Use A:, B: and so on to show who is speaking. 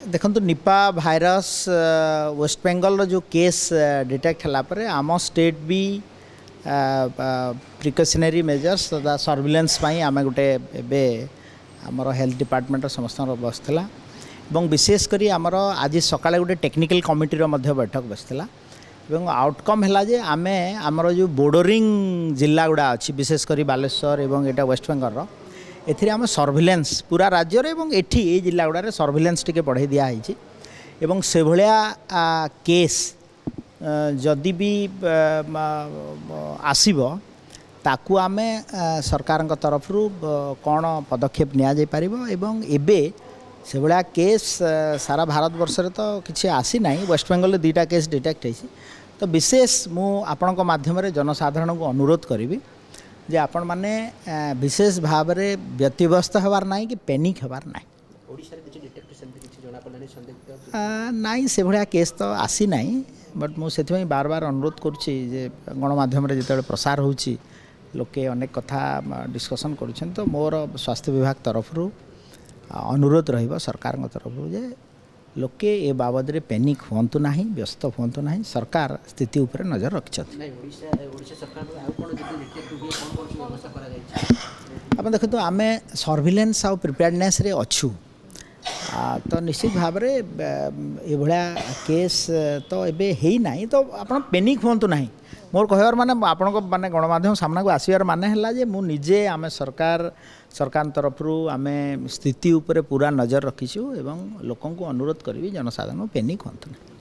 A: देखो Nipah virus waste Bengal जो case detect है आम स्टेट भी प्रिकसनरी मेजर्स तथा सर्विलेंस आम गोटे आमर हेल्थ डिपार्टमेंट समस्त बसला विशेषकर आमर आज सका गोटे टेक्निकल कमिटीर बैठक बसला आउटकम है जे आमे आमर जो बोर्डरिंग जिला गुड़ा अच्छी विशेषकर बालेश्वर एवं एटा वेस्ट बेंगल एथिरे आम सर्विलेंस पूरा राज्य एवं एठी ए जिला गुड़ा सर्विलेंस टिके बढ़ाई दिखाई एवं से भलिया केस जदि भी आसीबो ताकू आमे सरकार तरफ कौन पदक्षेप निया जाय परिबो एवं एबे से भलिया केस सारा भारत वर्ष रे तो किसी आसी नाही। वेस्ट बेंगल रे 2टा केस डिटेक्ट होइछि तो विशेष मु आपणक माध्यम रे जनसाधारण को अनुरोध करी जे आपण माने विशेष भाव रे व्यतिव्यस्त होबार नाही कि पैनिक होबार नाही।
B: ओडिसा रे किछि डिटेक्ट सेमति किछि जणा पडलानी संदिग्ध
A: नाही से भलिया केस तो आसी नाही बट मु सेथि बार बार अनुरोध करूछि जे गणमाध्यम रे जेते प्रसार होउछि लोके अनेक कथा डिस्कशन करूछन तो मोर स्वास्थ्य विभाग तरफ अनुरोध रहिबो सरकार तरफ जे लोके ए बाबद रे पैनिक होंतु नाही व्यस्त होंतु नाही सरकार स्थिति ऊपर नजर रखछत।
B: नहीं ओडिसा सरकार आ कोन जति डिटेक्ट हुए कोन व्यवस्था करा जाय
A: आप देखो आमे सर्विलेंस आ प्रिपेयर्डनेस रे अच्छू तो निश्चित भाव रे ए भलिया केस तो एबे हेई नाही तो आपण पैनिक होंतु नाही। मोर कहवार माने आपण को माने गणमाध्यम सामना को आसीबार माने हला जे मु निजे आमे सरकार तरफ आमे स्थिति ऊपर पूरा नजर रखीछु एवं लोकन को अनुरोध करबी जनसाधारण पैनिक होंतु नाही।